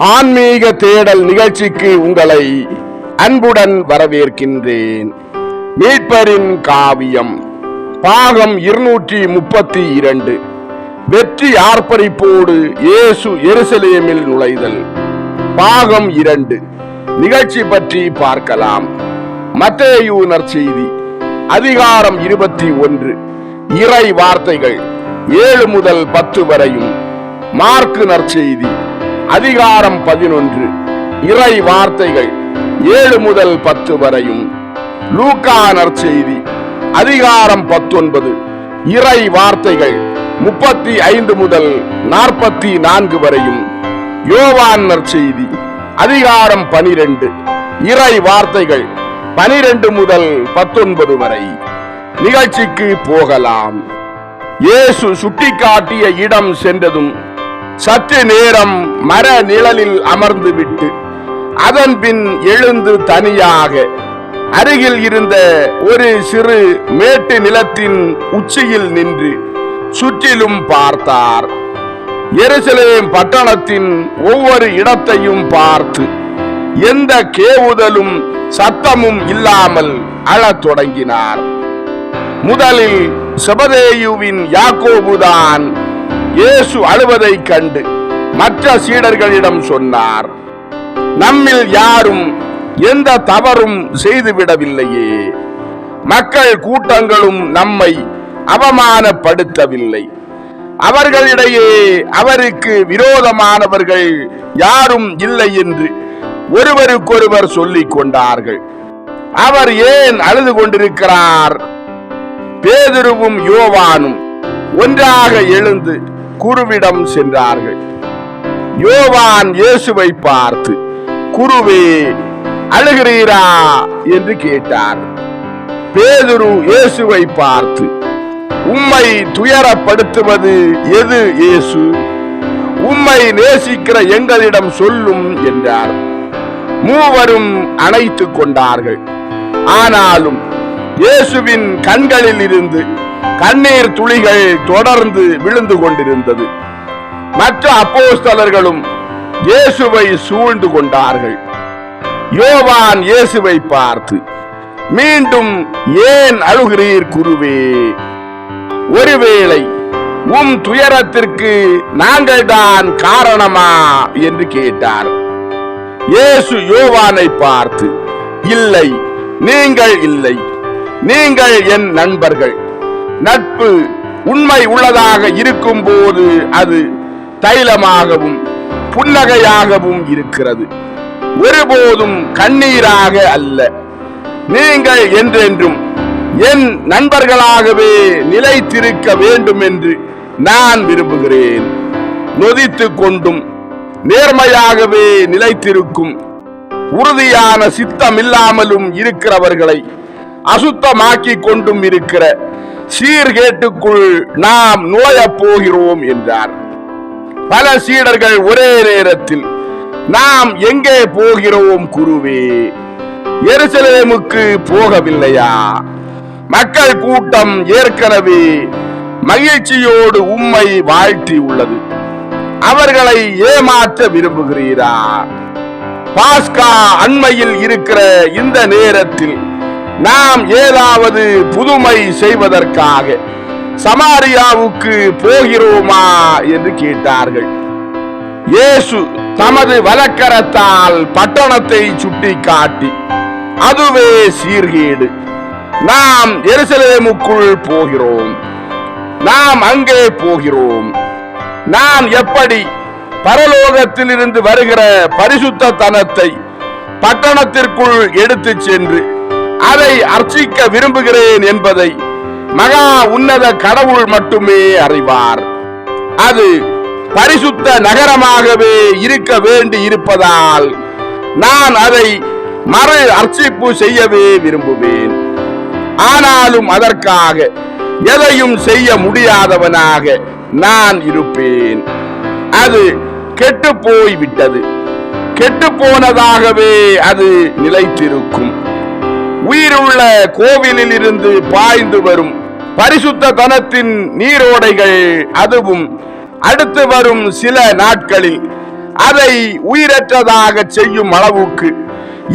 ஆன்மீக தேடல் நிகழ்ச்சிக்கு உங்களை அன்புடன் வரவேற்கின்றேன். மீட்பரின் காவியம் பாகம் 232. வெற்றி ஆர்ப்பரிப்போடு இயேசு எருசலேமில் நுழைதல். பாகம் 2 நிகழ்ச்சி பற்றி பார்க்கலாம். மத்தேயு நற்செய்தி அதிகாரம் 21 இறை வார்த்தைகள் 7 முதல் 10 வரையும். மார்க்கு நற்செய்தி அதிகாரம் 11 இறை வார்த்தைகள் 7 முதல் 10 வரையும். லூக்கா நற்செய்தி அதிகாரம் 19 இறை வார்த்தைகள் 35 முதல் 44 வரையும். யோவான் நற்செய்தி அதிகாரம் 12 இறை வார்த்தைகள் 12 முதல் 19 வரை. நிகழ்ச்சிக்கு போகலாம். இயேசு சுட்டிக்காட்டிய இடம் சென்றதும் சற்று நேரம் மர நிழலில் அமர்ந்து விட்டு அதன் பின் எழுந்து தனியாக அருகில் இருந்த ஒரு சிறு மேட்டு நிலத்தின் உச்சியில் நின்று சுற்றிலும் பார்த்தார். எருசலேம் பட்டணத்தின் ஒவ்வொரு இடத்தையும் பார்த்து எந்த கேவுதலும் சத்தமும் இல்லாமல் அழத் தொடங்கினார். முதலில் செபதேயுவின் யாக்கோபுதான் இயேசு அழுவதை கண்டு மற்ற சீடர்களிடம் சொன்னார், நம்மில் யாரும் எந்த தவறும் செய்துவிடவில்லையே. மக்கள் கூட்டங்களும் நம்மை அவமானப்படுத்தவில்லை. அவர்களிடையே அவருக்கு விரோதமானவர்கள் யாரும் இல்லை என்று ஒருவருக்கொருவர் சொல்லிக் கொண்டார்கள். அவர் ஏன் அழுது கொண்டிருக்கிறார்? பேதுருவும் யோவானும் ஒன்றாக எழுந்து குருவிடம் சென்றார்கள். யோவான் இயேசுவை பார்த்து, குருவே, அழுகிறீரா என்று கேட்டார். பேதுரு இயேசுவை பார்த்து, உம்மை துயரப்படுத்துவது எது இயேசு? உம்மை நேசிக்கிற எங்களிடம் சொல்லும் என்றார். மூவரும் அணைத்துக் கொண்டார்கள். ஆனாலும் இயேசுவின் கண்களில் இருந்து கண்ணீர் துளிகள் தொடர்ந்து விழுந்து கொண்டிருந்தது. மற்ற அப்போஸ்தலர்களும் இயேசுவை சூழ்ந்து கொண்டார்கள். யோவான் இயேசுவை பார்த்து, மீண்டும் ஏன் அழுகிறீர் குருவே? ஒருவேளை உம் துயரத்திற்கு நாங்கள் தான் காரணமா என்று கேட்டார். இயேசு யோவானை பார்த்து, இல்லை, நீங்கள் இல்லை. நீங்கள் என் நண்பர்கள். நட்பு உண்மை உள்ளதாக இருக்கும் போது அது தைலமாகவும் புன்னகையாகவும் இருக்கிறது, ஒருபோதும் கண்ணீராக அல்ல. நீங்கள் என்றென்றும் என் நண்பர்களாகவே நிலைத்திருக்க வேண்டும் என்று நான் விரும்புகிறேன். நொதித்துக் கொண்டும் நேர்மையாகவே நிலைத்திருக்கும் உறுதியான சித்தம் இல்லாமலும் இருக்கிறவர்களை அசுத்தமாக்கி கொண்டும் இருக்கிற சீர்கேட்டுக்குள் நாம் நுழையப் போகிறோம் என்றார். பல சீடர்கள் ஒரே நேரத்தில், நாம் எங்கே போகிறோம் குருவே? எருசலேமுக்கு போகவில்லையா? மக்கள் கூட்டம் ஏற்கனவே மகிழ்ச்சியோடு உம்மை வாழ்த்தி உள்ளது. அவர்களை ஏமாற்ற விரும்புகிறீரா? பாஸ்கா அண்மையில் இருக்கிற இந்த நேரத்தில் நாம் ஏதாவது புதுமை செய்வதற்காக சமாரியாவுக்கு போகிறோமா என்று கேட்டார்கள். இயேசு தமது வலக்கரத்தால் பட்டணத்தை சுட்டி காட்டி, அதுவே சீர்கேடு. நாம் எருசலேமுக்குள் போகிறோம். நாம் அங்கே போகிறோம். நான் எப்படி பரலோகத்தில் இருந்து வருகிற பரிசுத்த தனத்தை பட்டணத்திற்குள் எடுத்து சென்று அதை அர்ச்சிக்க விரும்புகிறேன் என்பதை மகா உன்னத கடவுள் மட்டுமே அறிவார். அது பரிசுத்த நகரமாகவே இருக்க வேண்டி இருப்பதால் நான் அதை மறு அர்ச்சிப்பு செய்யவே விரும்புவேன். ஆனாலும் அதற்காக எதையும் செய்ய முடியாதவனாக நான் இருப்பேன். அது கெட்டு போய் விட்டது. கெட்டு போனதாகவே அது நிலைத்திருக்கும். உயிருள்ள கோவிலில் இருந்து பாய்ந்து வரும் பரிசுத்த தனத்தின் நீரோடைகள், அதுவும் அடுத்து வரும் சில நாட்களில் அதை உயிரற்றதாக செய்யும் அளவுக்கு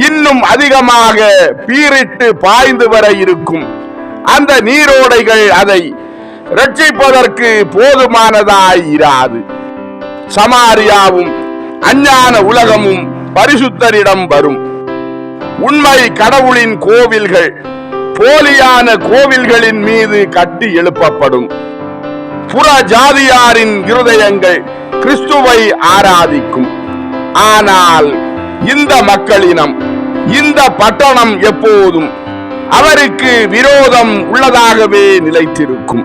இன்னும் அதிகமாக பீரிட்டு பாய்ந்து வர இருக்கும் அந்த நீரோடைகள் அதை ரட்சிப்பதற்கு போதுமானதாய் இராது. சமாரியாவும் அஞ்ஞான உலகமும் பரிசுத்தரிடம் வரும். உண்மை கடவுளின் கோவில்கள் போலியான கோவில்களின் மீது கட்டி எழுப்பப்படும். புற ஜாதியாரின் இருதயங்கள் கிறிஸ்துவை ஆராதிக்கும். ஆனால் இந்த மக்களினம், இந்த பட்டணம் எப்போதும் அவருக்கு விரோதம் உள்ளதாகவே நிலைத்திருக்கும்.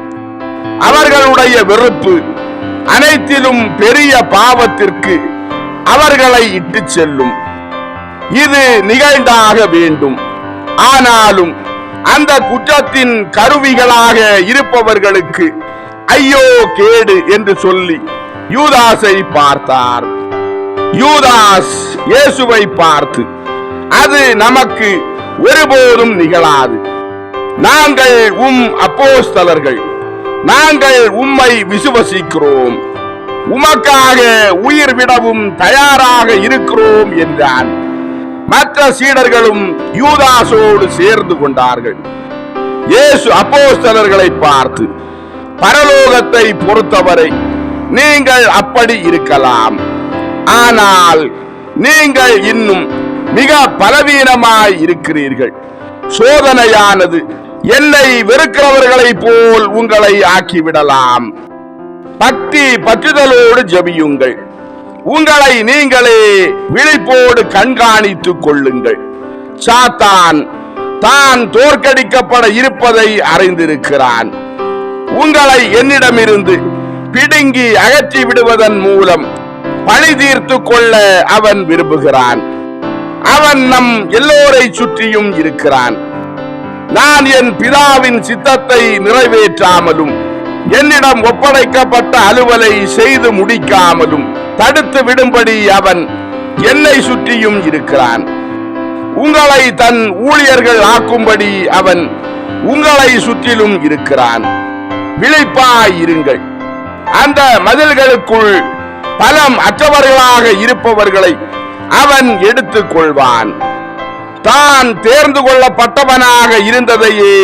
அவர்களுடைய வெறுப்பு அனைத்திலும் பெரிய பாவத்திற்கு அவர்களை இட்டு செல்லும். இது நிகழ்ந்தாக வேண்டும். ஆனாலும் அந்த குற்றத்தின் கருவிகளாக இருப்பவர்களுக்கு ஐயோ கேடு என்று சொல்லி யூதாசை பார்த்தார். யூதாஸ் இயேசுவை பார்த்து, அது நமக்கு ஒருபோதும் நிகழாது. நாங்கள் அப்போஸ்தலர்கள், நாங்கள் உம்மை விசுவசிக்கிறோம், உமக்காக உயிர் விடவும் தயாராக இருக்கிறோம் என்றான். மற்ற சீடர்களும் யூதாசோடு சேர்ந்து கொண்டார்கள். இயேசு அப்போஸ்தலர்களை பார்த்து, பரலோகத்தை பொறுத்தவரை நீங்கள் அப்படி இருக்கலாம். ஆனால் நீங்கள் இன்னும் மிக பலவீனமாய் இருக்கிறீர்கள். சோதனையானது என்னை வெறுக்கிறவர்களை போல் உங்களை ஆக்கிவிடலாம். பக்தி பற்றுதலோடு ஜெபியுங்கள். உங்களை நீங்களே விழிப்போடு கண்காணித்துக் கொள்ளுங்கள். சாத்தான் தான் தோற்கடிக்கப்பட இருப்பதை அறிந்திருக்கிறான். உங்களை என்னிடமிருந்து பிடுங்கி அகற்றி விடுவதன் மூலம் பழி தீர்த்து கொள்ள அவன் விரும்புகிறான். அவன் நம் எல்லோரை சுற்றியும் இருக்கிறான். நான் என் பிதாவின் சித்தத்தை நிறைவேற்றாமலும் என்னிடம் ஒப்படைக்கப்பட்ட அலுவலை செய்து முடிக்காமலும் தடுத்து விடும்படி அவன் என்னை சுற்றியும் இருக்கிறான். உங்களை தன் ஊழியர்கள் ஆக்கும்படி அவன் உங்களை சுற்றிலும் இருக்கிறான். விழிப்பாயிருங்கள். அந்த மதில்களுக்குள் பலம் அற்றவர்களாக இருப்பவர்களை அவன் எடுத்துக் கொள்வான். தான் தேர்ந்து கொள்ளப்பட்டவனாக இருந்ததையே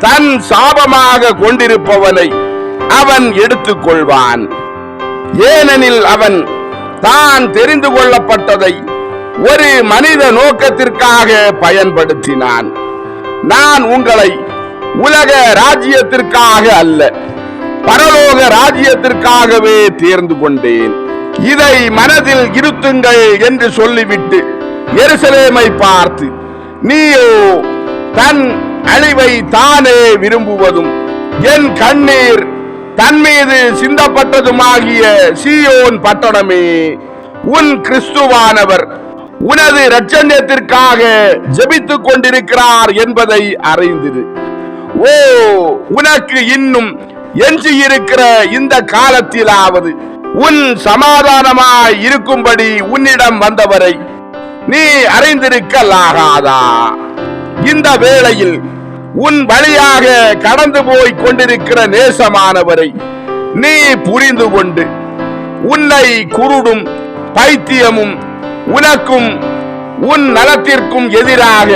தன் சாபமாக கொண்டிருப்பவனை அவன் எடுத்துக் கொள்வான். ஏனெனில் அவன் தான் தெரிந்து கொள்ளப்பட்டதை ஒரு மனித நோக்கத்திற்காக பயன்படுத்தினான். நான் உங்களை உலக ராஜ்யத்திற்காக அல்ல, பரலோக ராஜ்யத்திற்காகவே தேர்ந்து கொண்டேன். இதை மனதில் இருத்துங்கள் என்று சொல்லிவிட்டு எருசலேமை பார்த்து, நீயோ தன் அழிவை தானே விரும்புவதும் என் கண்ணீர் தன் மீது சிந்தப்பட்டதுமாகிய சீயோன் பட்டணமே, உன் கிறிஸ்துவானவர் உனது இரட்சண்யத்திற்காக ஜெபித்துக் கொண்டிருக்கிறார் என்பதை அறிந்திரு. ஓ, உனக்கு இன்னும் எஞ்சியிருக்கிற இந்த காலத்திலாவது உன் சமாதானமாய் இருக்கும்படி உன்னிடம் வந்தவரை நீ அறிந்திருக்கலாகாதா? இந்த வேளையில் உன் வழியாக கடந்து போய் கொண்டிருக்கிற நேசமானவரை நீ புரிந்து கொண்டு உன்னை குருடும் பைத்தியமும் உனக்கும் உன் நலத்திற்கும் எதிராக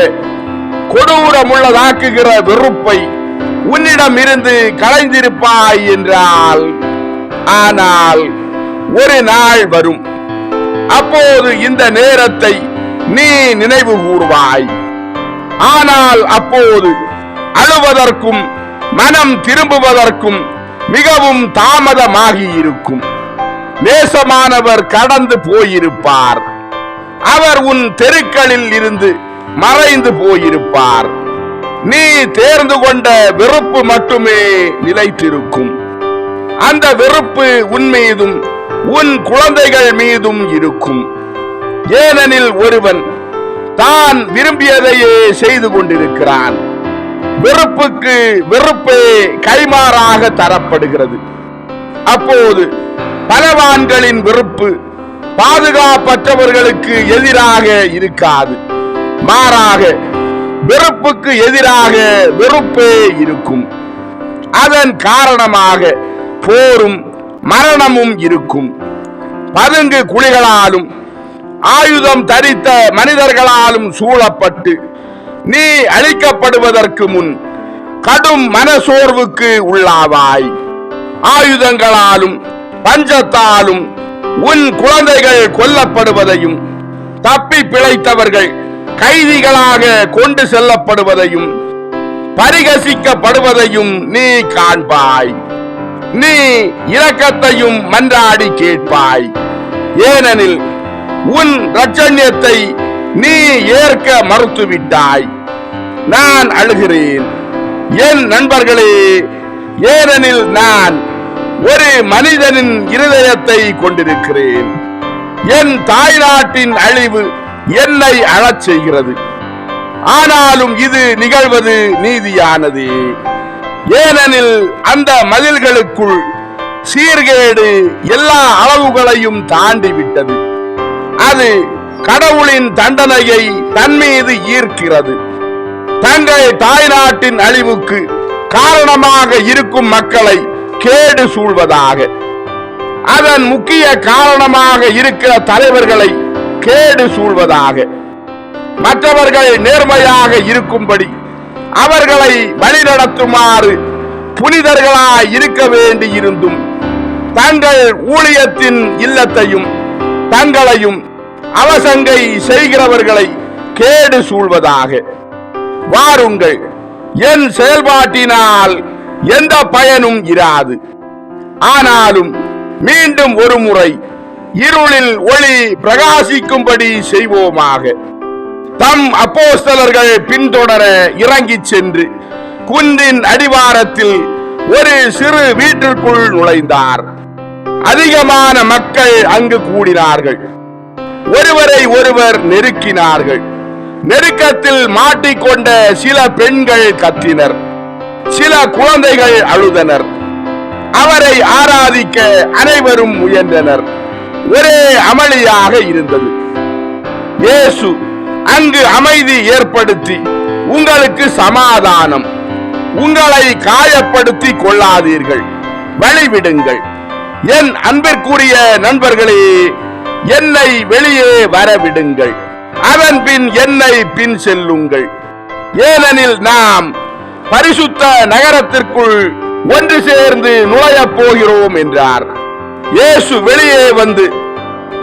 கொடூரமுள்ளதாக்குகிற வெறுப்பை உன்னிடம் இருந்து களைந்திருப்பாய் என்றால், ஆனால் ஒரு நாள் வரும், அப்போது இந்த நேரத்தை நீ நினைவு கூறுவாய். ஆனால் அப்போது அழுவதற்கும் மனம் திரும்புவதற்கும் மிகவும் தாமதமாகி இருக்கும். நேசமானவர் கடந்து போயிருப்பார். அவர் உன் தெருக்களில் இருந்து மறைந்து போயிருப்பார். நீ தேர்ந்து கொண்ட வெறுப்பு மட்டுமே நிலைத்திருக்கும். அந்த வெறுப்பு உன் மீதும் உன் குழந்தைகள் மீதும் இருக்கும். ஏனெனில் ஒருவன் தான் விரும்பியதையே செய்து கொண்டிருக்கிறான். வெறுப்புக்கு வெறுப்பே கைமாறாக தரப்படுகிறது. அப்போது பலவான்களின் வெறுப்பு பாதுகாப்பற்றவர்களுக்கு எதிராக இருக்காது. மாறாக வெறுப்புக்கு எதிராக வெறுப்பே இருக்கும். அதன் காரணமாக போரும் மரணமும் இருக்கும். பதுங்கு குழிகளாலும் ஆயுதம் தரித்த மனிதர்களாலும் சூழப்பட்டு நீ அழிக்கப்படுவதற்கு முன் கடும் மனசோர்வுக்கு உள்ளாவாய். ஆயுதங்களாலும் பஞ்சத்தாலும் உன் குழந்தைகள் கொல்லப்படுவதையும் தப்பி பிழைத்தவர்கள் கைதிகளாக கொண்டு செல்லப்படுவதையும் பரிகசிக்கப்படுவதையும் நீ காண்பாய். நீ இரக்கத்தையும் மன்றாடி கேட்பாய். ஏனெனில் உன் இரட்சண்யத்தை நீ ஏற்க மறுத்துவிட்டாய். நான் அழுகிறேன் என் நண்பர்களே, ஏனெனில் நான் ஒரு மனிதனின் இருதயத்தை கொண்டிருக்கிறேன். என் தாய்நாட்டின் அழிவு என்னை அழச் செய்கிறது. ஆனாலும் இது நிகழ்வது நீதியானது. ஏனெனில் அந்த மதில்களுக்குள் சீர்கேடு எல்லா அளவுகளையும் தாண்டி விட்டது. அது கடவுளின் தண்டனையை தன் மீது ஈர்க்கிறது. தங்கள் தாய்நாட்டின் அழிவுக்கு காரணமாக இருக்கும் மக்களை கேடு சூழ்வதாக, அதன் முக்கிய காரணமாக இருக்கிற தலைவர்களை கேடு சூழ்வதாக, மற்றவர்கள் நேர்மையாக இருக்கும்படி அவர்களை வழிநடத்துமாறு புனிதர்களாய் இருக்க வேண்டியிருந்தும் தங்கள் ஊழியத்தின் இல்லத்தையும் தங்களையும் அவசங்கை செய்கிறவர்களை கேடு சூழ்வதாக. வாருங்கள், என் செயல்பாட்டினால் எந்த பயனும் இராது. ஆனாலும் மீண்டும் ஒரு முறை இருளில் ஒளி பிரகாசிக்கும்படி செய்வோமாக. தம் அப்போஸ்தலர்கள் பின்தொடர இறங்கிச் சென்று குன்றின் அடிவாரத்தில் ஒரு சிறு வீட்டிற்குள் நுழைந்தார். அதிகமான மக்கள் அங்கு கூடினார்கள். ஒருவரை ஒருவர் நெருக்கினார்கள். நெருக்கத்தில் மாட்டிக்கொண்ட சில பெண்கள் கத்தினர். சில குழந்தைகள் அழுதனர். அவரை ஆராதிக்க அனைவரும் முயன்றனர். ஒரே அமளியாக இருந்தது. இயேசு அங்கு அமைதி ஏற்படுத்தி, உங்களுக்கு சமாதானம், உங்களை காயப்படுத்தி கொள்ளாதீர்கள், வழிவிடுங்கள். என் அன்பிற்குரிய நண்பர்களே, என்னை வெளியே வரவிடுங்கள், அதன் பின் என்னை பின் செல்லுங்கள். ஏனெனில் நாம் பரிசுத்த நகரத்திற்குள் ஒன்று சேர்ந்து நுழையப் போகிறோம் என்றார். இயேசு வெளியே வந்து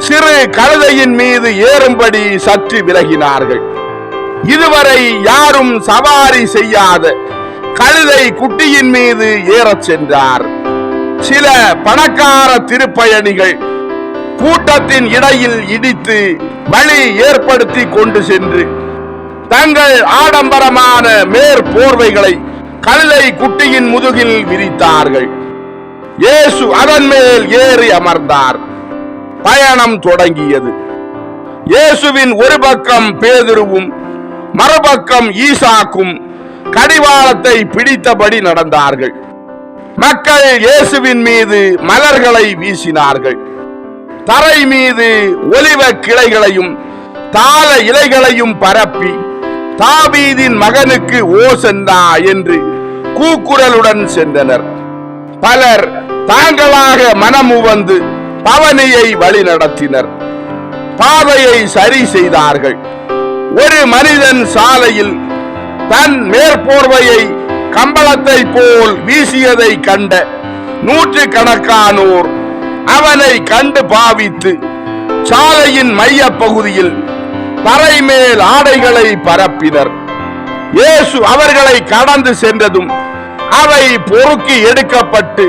சிறு கழுதையின் மீது ஏறும்படி சற்று விலகினார்கள். இதுவரை யாரும் சவாரி செய்யாத கழுதை குட்டியின் மீது ஏறச் சென்றார். சில பணக்கார திருப்பயணிகள் கூட்டத்தின் இடையில் இடித்து வழி ஏற்படுத்தி கொண்டு சென்று தங்கள் ஆடம்பரமான மேற்போர்வைகளை கழுதை குட்டியின் முதுகில் விரித்தார்கள். இயேசு அதன் மேல் ஏறி அமர்ந்தார். பயணம் தொடங்கியது. இயேசுவின் ஒரு பக்கம் பேதுருவும் மறுபக்கம் ஈசாக்கும் கடிவாளத்தை பிடித்தபடி நடந்தார்கள். மக்கள் இயேசுவின் மீது மலர்களை வீசினார்கள். தரை மீது ஒலிவ கிளைகளையும் தாள இலைகளையும் பரப்பி தாவீதின் மகனுக்கு ஓசன்னா என்று கூக்குரலுடன் சென்றனர். பலர் தாங்களாக மனமுவந்து பவனியை வழி நடத்தினர். பாதையை சரி செய்தார்கள். ஒரு மனிதன் சாலையில் தன் மேற்போர்வையை கம்பளத்தை போல் வீசியதை கண்ட நூற்றுக்கணக்கானோர் அவனை கண்டு பாவித்து சாலையின் மைய பகுதியில் தரை மேல் ஆடைகளை பரப்பினர். இயேசு அவர்களை கடந்து சென்றதும் அவை பொறுக்கி எடுக்கப்பட்டு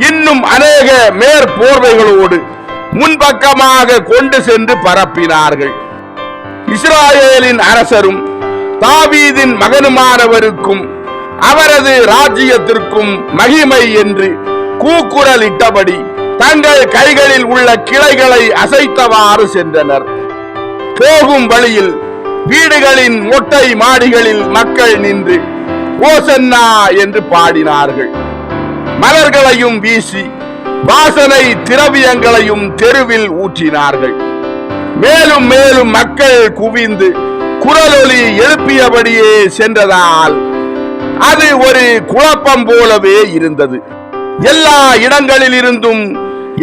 இன்னும் அநேக மேற்போர்வைகளோடு முன்பக்கமாக கொண்டு சென்று பரப்பினார்கள். இஸ்ராயேலின் அரசரும் தாவீதின் மகனுமானவருக்கும் அவரது ராஜ்யத்திற்கும் மகிமை என்று கூக்குரலிட்டபடி தங்கள் கைகளில் உள்ள கிளைகளை அசைத்தவாறு சென்றனர். போகும் வழியில் வீடுகளின் மொட்டை மாடிகளில் மக்கள் நின்று ஓசன்னா என்று பாடினார்கள். மலர்களையும் வீசி வாசனை திரவியங்களையும் தெருவில் ஊற்றினார்கள். மேலும் மேலும் மக்கள் குவிந்து குரலொலி எழுப்பியபடியே சென்றதால் அது ஒரு குழப்பம் போலவே இருந்தது. எல்லா இடங்களில் இருந்தும்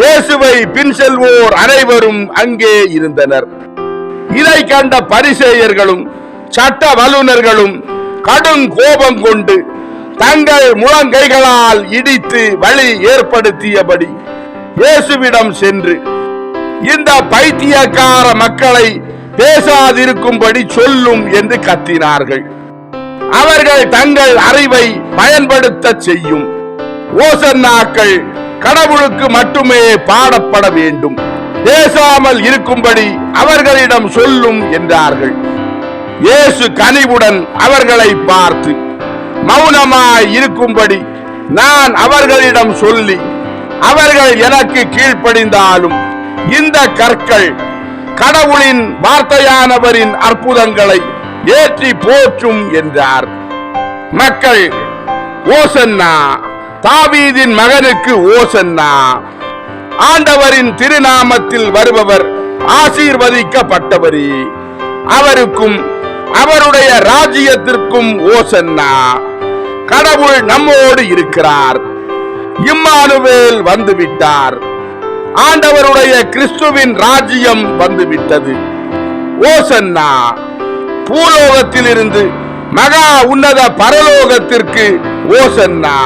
இயேசுவை பின் செல்வோர் அனைவரும் அங்கே இருந்தனர். இதை கண்ட பரிசேயர்களும் சட்ட வல்லுநர்களும் கடும் கோபம் கொண்டு தங்கள் முழங்கைகளால் இடித்து வழி ஏற்படுத்தியபடி இயேசுவிடம் சென்று, இந்த பைத்தியக்கார மக்களை பேசாதிருக்கும்படி சொல்லும் என்று கத்தினார்கள். அவர்கள் தங்கள் அறிவை பயன்படுத்த செய்யும் ஓசன்னாக்கள் கடவுளுக்கு மட்டுமே பாடப்பட வேண்டும், பேசாமல் இருக்கும்படி அவர்களிடம் சொல்லும் என்றார்கள். இயேசு கனிவுடன் அவர்களை பார்த்து, மௌனமாய் இருக்கும்படி நான் அவர்களிடம் சொல்லி அவர்கள் எனக்கு கீழ்ப்படிந்தாலும் இந்த கற்கள் கடவுளின் வார்த்தையானவரின் அற்புதங்களை ஏற்றி போற்றும் என்றார். மக்கள், ஓசன்னா, தாவீதின் மகனுக்கு ஓசன்னா, ஆண்டவரின் திருநாமத்தில் வருபவர் ஆசீர்வதிக்கப்பட்டவரே, அவருக்கும் அவருடைய ராஜ்யத்திற்கும் ஓசன்னா, கடவுள் நம்மோடு இருக்கிறார், இம்மானுவேல் வந்துவிட்டார், ஆண்டவருடைய கிறிஸ்துவின் ராஜ்யம் வந்துவிட்டது, ஓசன்னா, பூலோகத்திலிருந்து மகா உன்னத பரலோகத்திற்கு ஓசன்னா.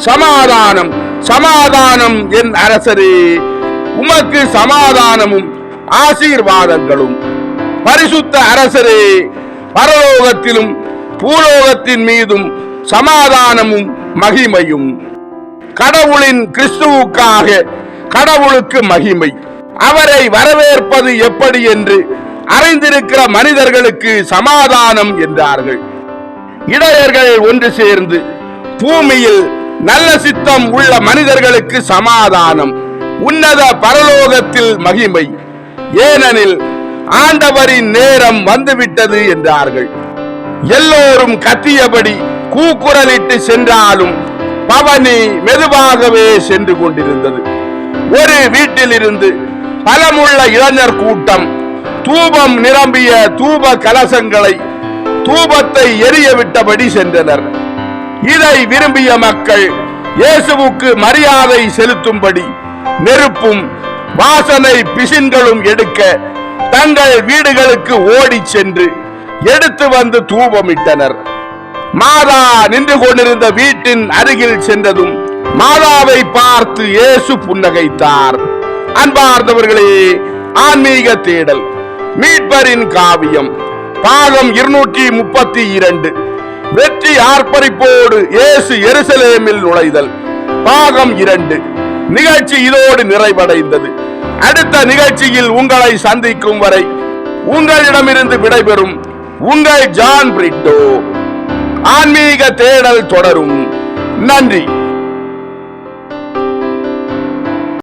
சமாதானம் சமாதானம் என் அரசரே, உமக்கு சமாதானமும் ஆசீர்வாதங்களும். பரிசுத்த அரசரே, பரலோகத்திலும் பூலோகத்தின் மீதும் சமாதானமும் மகிமையும். கடவுளின் கிறிஸ்துவுக்காக கடவுளுக்கு மகிமை. அவரை வரவேற்பது எப்படி என்று அறிந்திருக்கிற மனிதர்களுக்கு சமாதானம் என்றார்கள். இடையர்கள் ஒன்று சேர்ந்து பூமியில் நல்ல சித்தம் உள்ள மனிதர்களுக்கு சமாதானம், உன்னத பரலோகத்தில் மகிமை, ஏனெனில் ஆண்டவரின் நேரம் வந்துவிட்டது என்றார்கள். எல்லோரும் கத்தியபடி கூக்குரலிட்டு சென்றாலும் பவனி மெதுவாகவே சென்று கொண்டிருந்தது. ஒரு வீட்டிலிருந்து பலமுள்ள இளைஞர் கூட்டம் தூபம் நிரம்பிய தூப கலசங்களை தூபத்தை எரிய விட்டபடி சென்றனர். இதை விரும்பிய மக்கள் இயேசுவுக்கு மரியாதை செலுத்தும்படி நெருப்பும் வாசனை பிசின்களும் எடுக்க தங்கள் வீடுகளுக்கு ஓடி சென்று எடுத்து வந்து தூபமிட்டனர். மாதா நின்று கொண்டிருந்த வீட்டின் அருகில் சென்றதும் மாதாவை பார்த்து இயேசு புன்னகைத்தார். அன்பார்ந்தவர்களே, ஆன்மீக தேடல் மீட்பரின் காவியம் பாகம் 232 வெற்றி ஆர்ப்பரிப்போடு இயேசு எருசலேமில் நுழைதல் பாகம் 2 நிகழ்ச்சி இதோடு நிறைவடைந்தது. அடுத்த நிகழ்ச்சியில் உங்களை சந்திக்கும் வரை உங்களிடமிருந்து விடைபெறும் உங்கள் ஜான் பிரிட்டோ. ஆன்மீக தேடல் தொடரும். நன்றி.